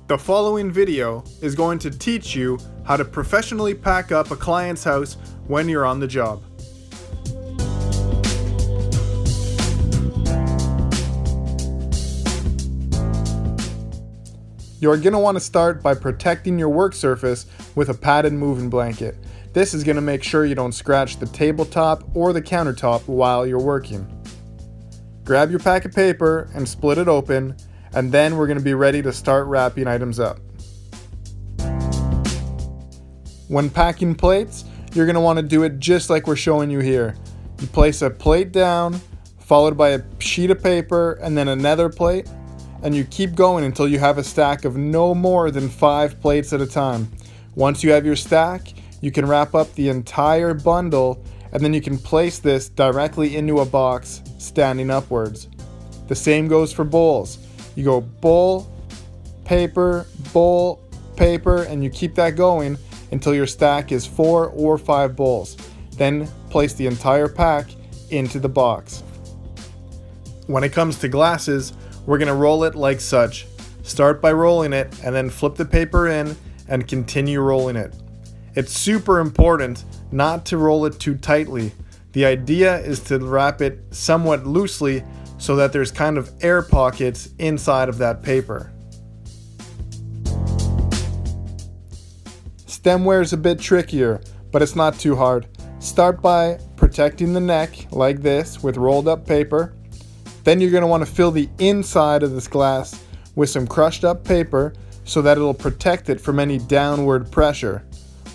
The following video is going to teach you how to professionally pack up a client's house when you're on the job. You're going to want to start by protecting your work surface with a padded moving blanket. This is going to make sure you don't scratch the tabletop or the countertop while you're working. Grab your pack of paper and split it open, and then we're going to be ready to start wrapping items up. When packing plates, you're going to want to do it just like we're showing you here. You place a plate down, followed by a sheet of paper and then another plate, and you keep going until you have a stack of no more than 5 plates at a time. Once you have your stack, you can wrap up the entire bundle, and then you can place this directly into a box standing upwards. The same goes for bowls. You go bowl, paper, and you keep that going until your stack is 4 or 5 bowls. Then place the entire pack into the box. When it comes to glasses, we're going to roll it like such. Start by rolling it and then flip the paper in and continue rolling it. It's super important not to roll it too tightly. The idea is to wrap it somewhat loosely so that there's kind of air pockets inside of that paper. Stemware is a bit trickier, but it's not too hard. Start by protecting the neck like this with rolled up paper. Then you're going to want to fill the inside of this glass with some crushed up paper so that it'll protect it from any downward pressure.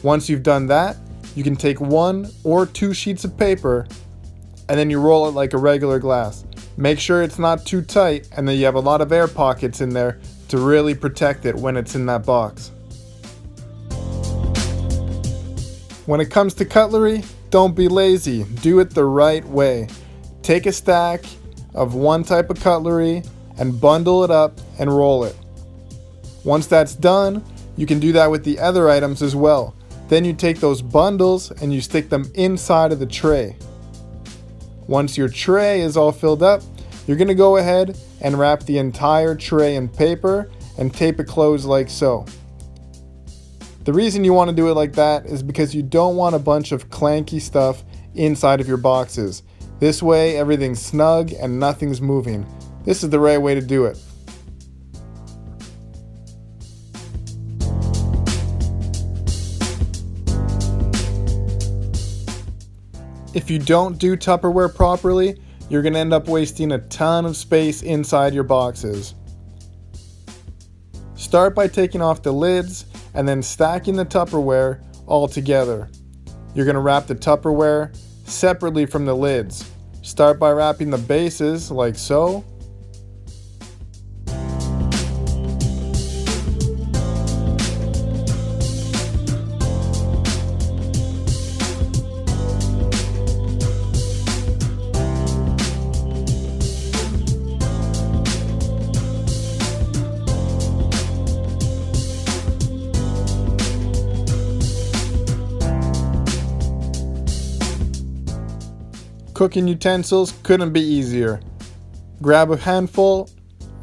Once you've done that, you can take 1 or 2 sheets of paper and then you roll it like a regular glass. Make sure it's not too tight and that you have a lot of air pockets in there to really protect it when it's in that box. When it comes to cutlery, don't be lazy. Do it the right way. Take a stack of one type of cutlery and bundle it up and roll it. Once that's done, you can do that with the other items as well. Then you take those bundles and you stick them inside of the tray. Once your tray is all filled up, you're going to go ahead and wrap the entire tray in paper and tape it closed like so. The reason you want to do it like that is because you don't want a bunch of clanky stuff inside of your boxes. This way everything's snug and nothing's moving. This is the right way to do it. If you don't do Tupperware properly, you're going to end up wasting a ton of space inside your boxes. Start by taking off the lids and then stacking the Tupperware all together. You're going to wrap the Tupperware separately from the lids. Start by wrapping the bases like so. Cooking utensils couldn't be easier. Grab a handful,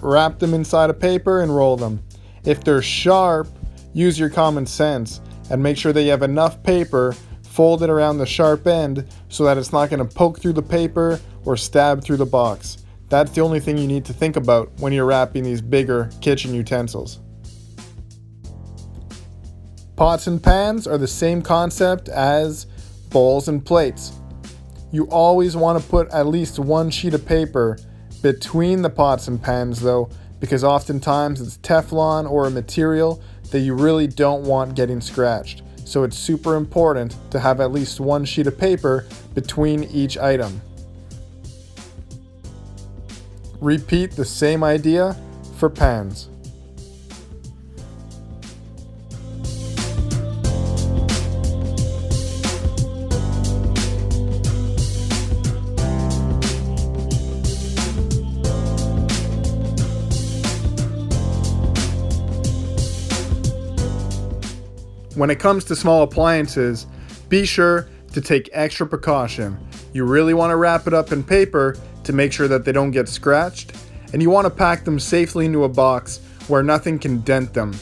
wrap them inside a paper and roll them. If they're sharp, use your common sense and make sure that you have enough paper folded around the sharp end so that it's not going to poke through the paper or stab through the box. That's the only thing you need to think about when you're wrapping these bigger kitchen utensils. Pots and pans are the same concept as bowls and plates. You always want to put at least 1 sheet of paper between the pots and pans though, because oftentimes it's Teflon or a material that you really don't want getting scratched. So it's super important to have at least 1 sheet of paper between each item. Repeat the same idea for pans. When it comes to small appliances, be sure to take extra precaution. You really want to wrap it up in paper to make sure that they don't get scratched, and you want to pack them safely into a box where nothing can dent them.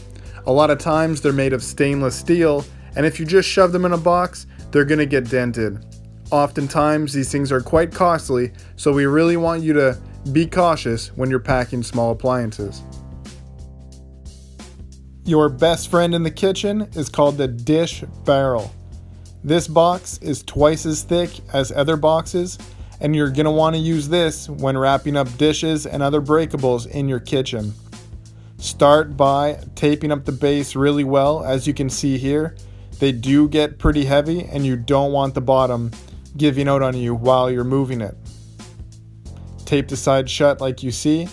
A lot of times they're made of stainless steel, and if you just shove them in a box, they're going to get dented. Oftentimes these things are quite costly, so we really want you to be cautious when you're packing small appliances. Your best friend in the kitchen is called the dish barrel. This box is twice as thick as other boxes, and you're going to want to use this when wrapping up dishes and other breakables in your kitchen. Start by taping up the base really well. As you can see here, they do get pretty heavy and you don't want the bottom giving out on you while you're moving it. Tape the side shut like you see,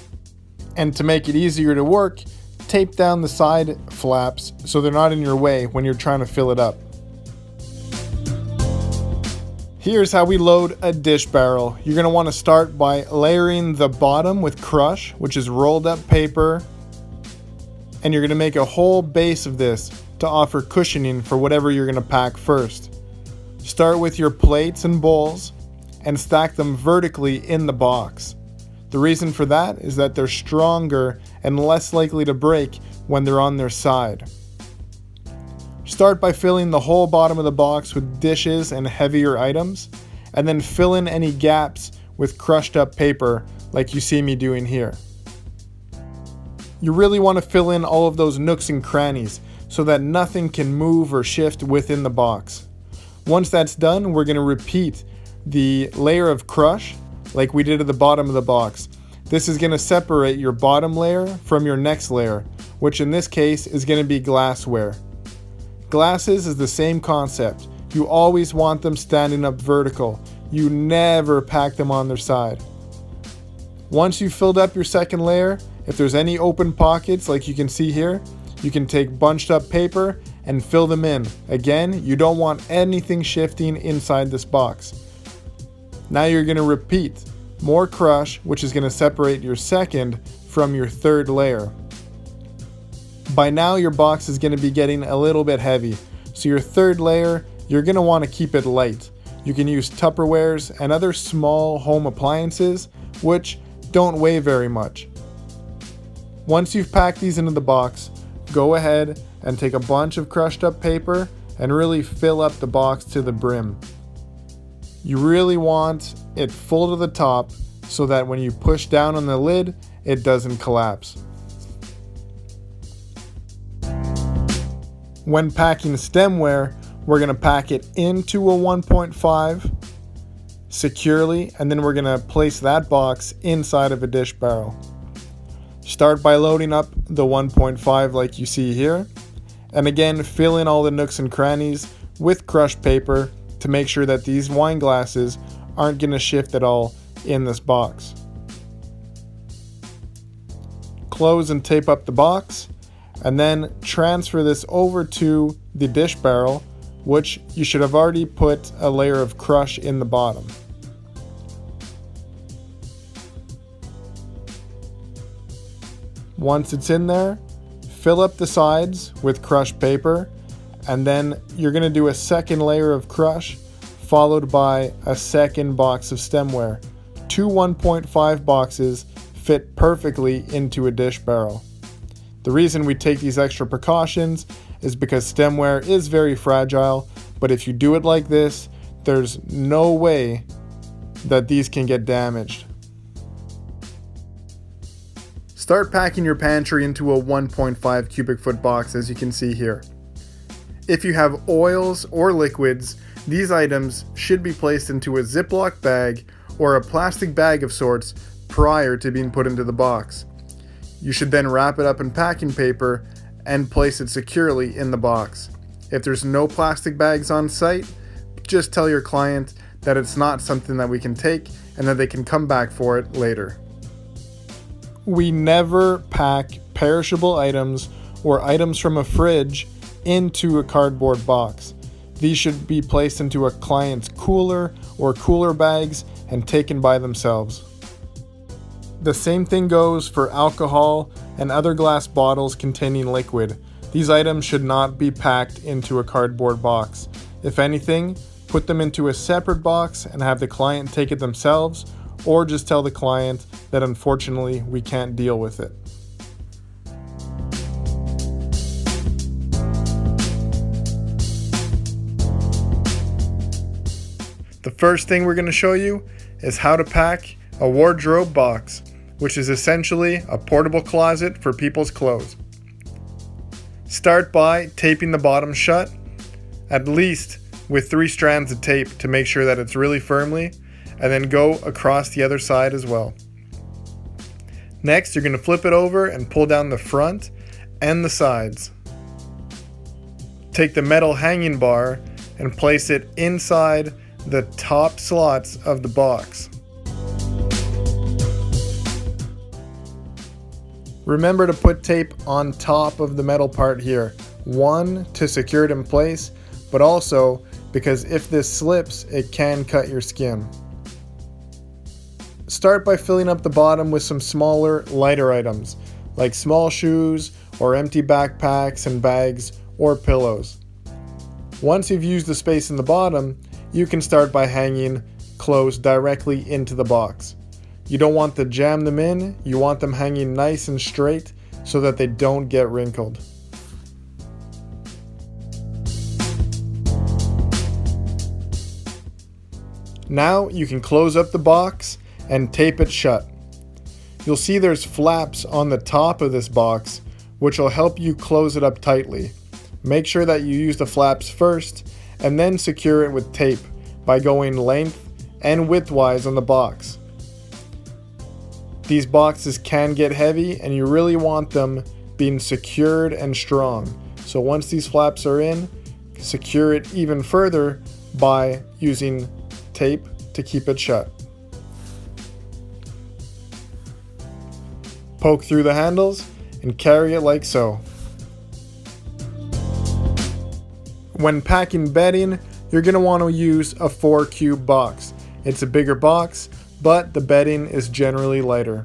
and to make it easier to work, tape down the side flaps so they're not in your way when you're trying to fill it up. Here's how we load a dish barrel. You're going to want to start by layering the bottom with crush, which is rolled up paper, and you're going to make a whole base of this to offer cushioning for whatever you're going to pack first. Start with your plates and bowls and stack them vertically in the box. The reason for that is that they're stronger and less likely to break when they're on their side. Start by filling the whole bottom of the box with dishes and heavier items, and then fill in any gaps with crushed up paper like you see me doing here. You really want to fill in all of those nooks and crannies so that nothing can move or shift within the box. Once that's done, we're going to repeat the layer of crush like we did at the bottom of the box. This is going to separate your bottom layer from your next layer, which in this case is going to be glassware. Glasses is the same concept. You always want them standing up vertical. You never pack them on their side. Once you've filled up your second layer, if there's any open pockets like you can see here, you can take bunched up paper and fill them in. Again, you don't want anything shifting inside this box. Now you're going to repeat more crush, which is going to separate your second from your third layer. By now your box is going to be getting a little bit heavy, so your third layer, you're going to want to keep it light. You can use Tupperwares and other small home appliances which don't weigh very much. Once you've packed these into the box, go ahead and take a bunch of crushed up paper and really fill up the box to the brim. You really want it full to the top so that when you push down on the lid, it doesn't collapse. When packing stemware, we're going to pack it into a 1.5 securely, and then we're going to place that box inside of a dish barrel. Start by loading up the 1.5 like you see here, and again fill in all the nooks and crannies with crushed paper to make sure that these wine glasses aren't going to shift at all in this box. Close and tape up the box, and then transfer this over to the dish barrel, which you should have already put a layer of crush in the bottom. Once it's in there, fill up the sides with crushed paper, and then you're going to do a second layer of crush followed by a second box of stemware. Two 1.5 boxes fit perfectly into a dish barrel. The reason we take these extra precautions is because stemware is very fragile, but if you do it like this, there's no way that these can get damaged. Start packing your pantry into a 1.5 cubic foot box as you can see here. If you have oils or liquids, these items should be placed into a Ziploc bag or a plastic bag of sorts prior to being put into the box. You should then wrap it up in packing paper and place it securely in the box. If there's no plastic bags on site, just tell your client that it's not something that we can take and that they can come back for it later. We never pack perishable items or items from a fridge into a cardboard box. These should be placed into a client's cooler or cooler bags and taken by themselves. The same thing goes for alcohol and other glass bottles containing liquid. These items should not be packed into a cardboard box. If anything, put them into a separate box and have the client take it themselves, or just tell the client that unfortunately we can't deal with it. The first thing we're going to show you is how to pack a wardrobe box, which is essentially a portable closet for people's clothes. Start by taping the bottom shut, at least with 3 strands of tape to make sure that it's really firmly, and then go across the other side as well. Next, you're going to flip it over and pull down the front and the sides. Take the metal hanging bar and place it inside the top slots of the box. Remember to put tape on top of the metal part here. 1, to secure it in place, but also because if this slips, it can cut your skin. Start by filling up the bottom with some smaller, lighter items, like small shoes or empty backpacks and bags or pillows. Once you've used the space in the bottom, you can start by hanging clothes directly into the box. You don't want to jam them in, you want them hanging nice and straight so that they don't get wrinkled. Now you can close up the box and tape it shut. You'll see there's flaps on the top of this box, which will help you close it up tightly. Make sure that you use the flaps first and then secure it with tape by going length and widthwise on the box. These boxes can get heavy and you really want them being secured and strong. So once these flaps are in, secure it even further by using tape to keep it shut. Poke through the handles and carry it like so. When packing bedding, you're going to want to use a 4-cube box. It's a bigger box, but the bedding is generally lighter.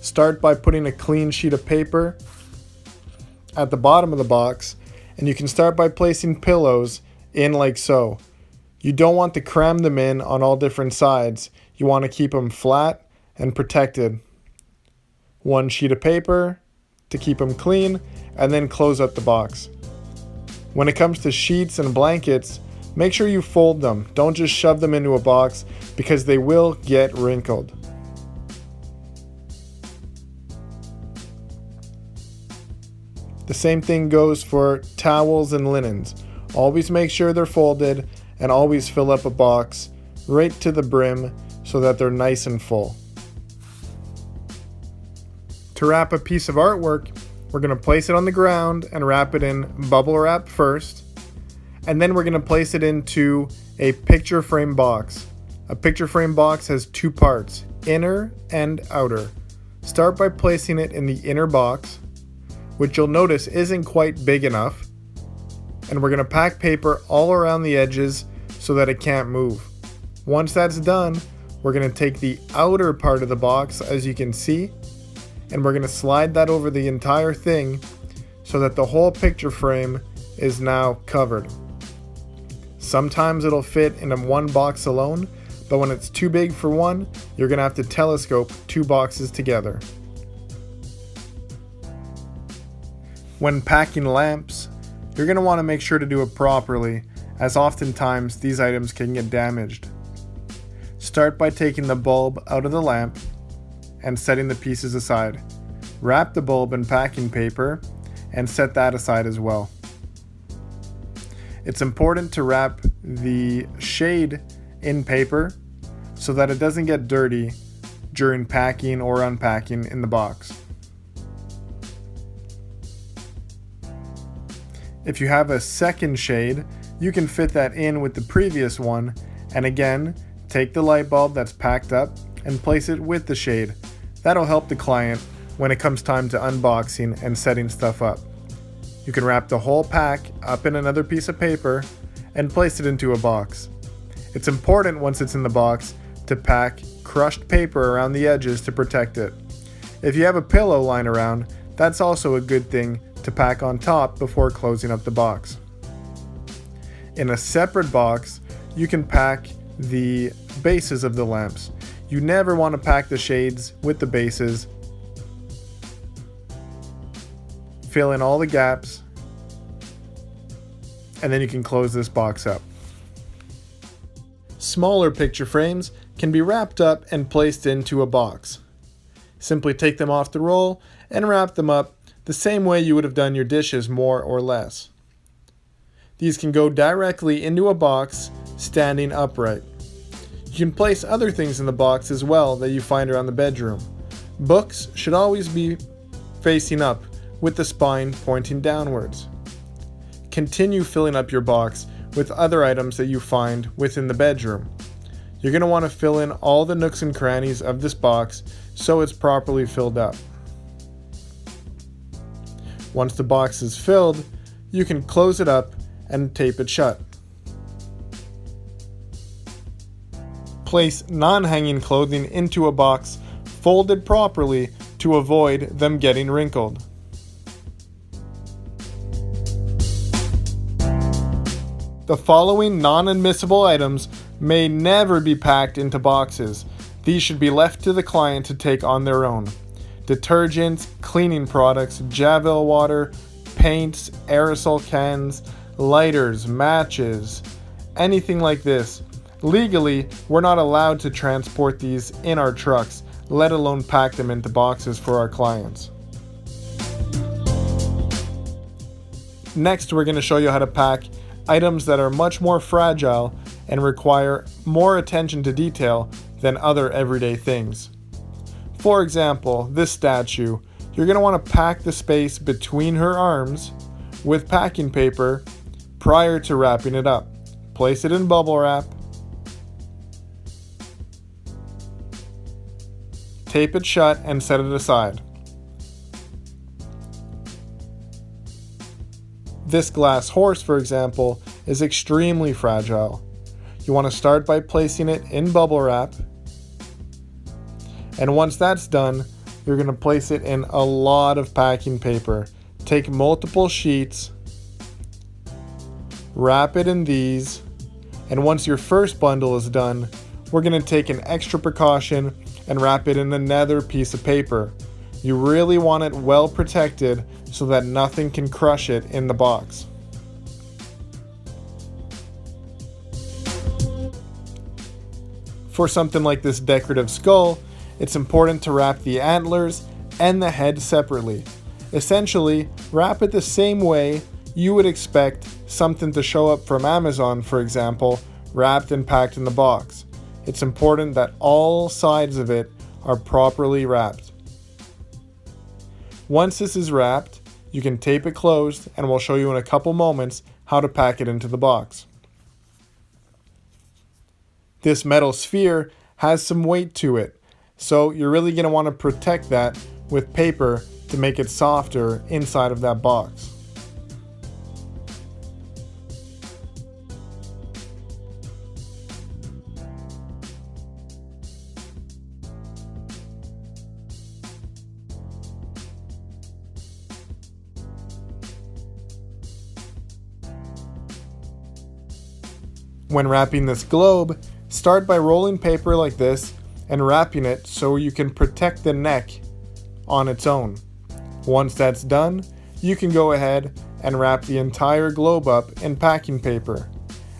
Start by putting a clean sheet of paper at the bottom of the box, and you can start by placing pillows in like so. You don't want to cram them in on all different sides. You want to keep them flat and protected. 1 sheet of paper to keep them clean, and then close up the box. When it comes to sheets and blankets, make sure you fold them. Don't just shove them into a box because they will get wrinkled. The same thing goes for towels and linens. Always make sure they're folded and always fill up a box right to the brim so that they're nice and full. To wrap a piece of artwork, we're going to place it on the ground and wrap it in bubble wrap first, and then we're going to place it into a picture frame box. A picture frame box has 2 parts, inner and outer. Start by placing it in the inner box, which you'll notice isn't quite big enough, and we're going to pack paper all around the edges so that it can't move. Once that's done, we're going to take the outer part of the box, as you can see, and we're going to slide that over the entire thing so that the whole picture frame is now covered. Sometimes it'll fit in one box alone, but when it's too big for one, you're going to have to telescope 2 boxes together. When packing lamps, you're going to want to make sure to do it properly, as oftentimes these items can get damaged. Start by taking the bulb out of the lamp and setting the pieces aside. Wrap the bulb in packing paper and set that aside as well. It's important to wrap the shade in paper so that it doesn't get dirty during packing or unpacking in the box. If you have a second shade, you can fit that in with the previous one, and again, take the light bulb that's packed up and place it with the shade. That'll help the client when it comes time to unboxing and setting stuff up. You can wrap the whole pack up in another piece of paper and place it into a box. It's important once it's in the box to pack crushed paper around the edges to protect it. If you have a pillow lying around, that's also a good thing to pack on top before closing up the box. In a separate box, you can pack the bases of the lamps. You never want to pack the shades with the bases. Fill in all the gaps, and then you can close this box up. Smaller picture frames can be wrapped up and placed into a box. Simply take them off the roll and wrap them up the same way you would have done your dishes, more or less. These can go directly into a box standing upright. You can place other things in the box as well that you find around the bedroom. Books should always be facing up with the spine pointing downwards. Continue filling up your box with other items that you find within the bedroom. You're going to want to fill in all the nooks and crannies of this box so it's properly filled up. Once the box is filled, you can close it up and tape it shut. Place non-hanging clothing into a box folded properly to avoid them getting wrinkled. The following non-admissible items may never be packed into boxes. These should be left to the client to take on their own. Detergents, cleaning products, Javel water, paints, aerosol cans, lighters, matches, anything like this. Legally, we're not allowed to transport these in our trucks, let alone pack them into boxes for our clients. Next, we're going to show you how to pack items that are much more fragile and require more attention to detail than other everyday things. For example, this statue, you're going to want to pack the space between her arms with packing paper prior to wrapping it up. Place it in bubble wrap, tape it shut, and set it aside. This glass horse, for example, is extremely fragile. You want to start by placing it in bubble wrap, and once that's done, you're going to place it in a lot of packing paper. Take multiple sheets, wrap it in these, and once your first bundle is done, we're going to take an extra precaution and wrap it in another piece of paper. You really want it well protected so that nothing can crush it in the box. For something like this decorative skull, it's important to wrap the antlers and the head separately. Essentially, wrap it the same way you would expect something to show up from Amazon, for example, wrapped and packed in the box. It's important that all sides of it are properly wrapped. Once this is wrapped, you can tape it closed, and we'll show you in a couple moments how to pack it into the box. This metal sphere has some weight to it, so you're really going to want to protect that with paper to make it softer inside of that box. When wrapping this globe, start by rolling paper like this and wrapping it so you can protect the neck on its own. Once that's done, you can go ahead and wrap the entire globe up in packing paper.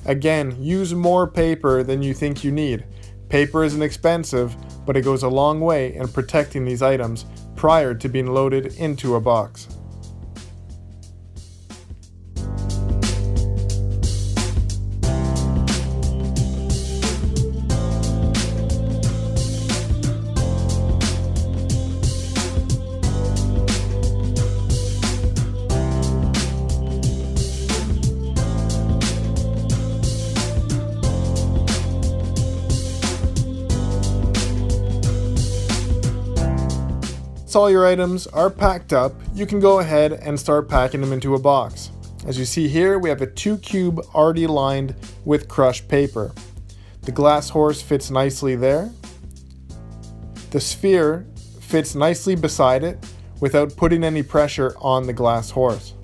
Again, use more paper than you think you need. Paper isn't expensive, but it goes a long way in protecting these items prior to being loaded into a box. Once all your items are packed up, you can go ahead and start packing them into a box. As you see here, we have a 2-cube already lined with crushed paper. The glass horse fits nicely there. The sphere fits nicely beside it without putting any pressure on the glass horse.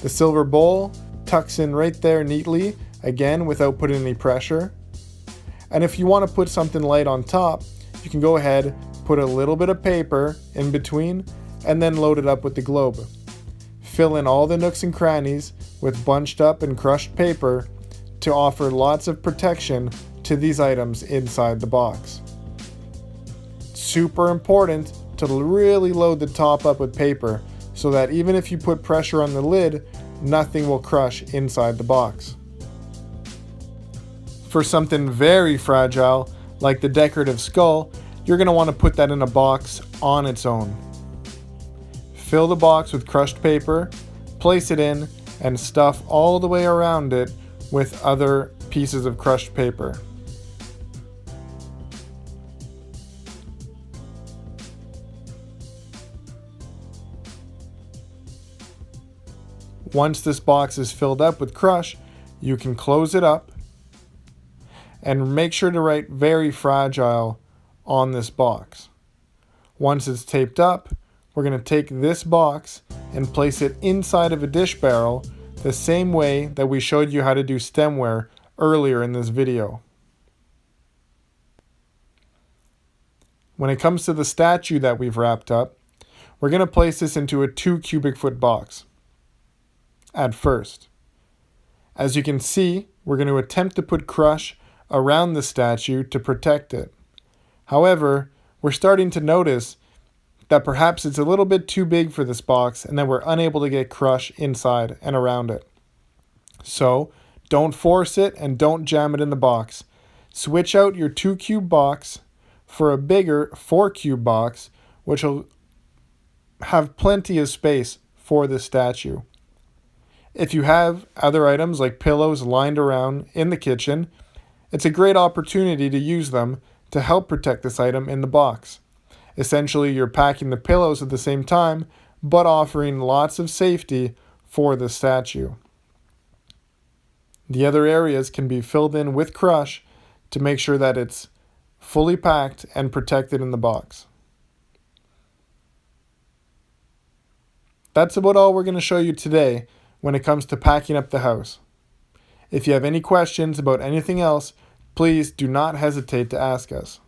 The silver bowl tucks in right there neatly, again without putting any pressure. And if you want to put something light on top, you can go ahead, put a little bit of paper in between, and then load it up with the globe. fill in all the nooks and crannies with bunched up and crushed paper to offer lots of protection to these items inside the box. Super important to really load the top up with paper so that even if you put pressure on the lid, nothing will crush inside the box. For something very fragile, like the decorative skull, you're going to want to put that in a box on its own. Fill the box with crushed paper, place it in, and stuff all the way around it with other pieces of crushed paper. Once this box is filled up with crush, you can close it up and make sure to write very fragile on this box. Once it's taped up, we're going to take this box and place it inside of a dish barrel the same way that we showed you how to do stemware earlier in this video. When it comes to the statue that we've wrapped up, we're going to place this into a 2 cubic foot box at first. As you can see, we're going to attempt to put crush around the statue to protect it. However, we're starting to notice that perhaps it's a little bit too big for this box and that we're unable to get crush inside and around it. So, don't force it and don't jam it in the box. Switch out your 2 cube box for a bigger 4 cube box, which will have plenty of space for the statue. If you have other items like pillows lined around in the kitchen, it's a great opportunity to use them to help protect this item in the box. Essentially, you're packing the pillows at the same time, but offering lots of safety for the statue. The other areas can be filled in with crush to make sure that it's fully packed and protected in the box. That's about all we're going to show you today when it comes to packing up the house. If you have any questions about anything else, please do not hesitate to ask us.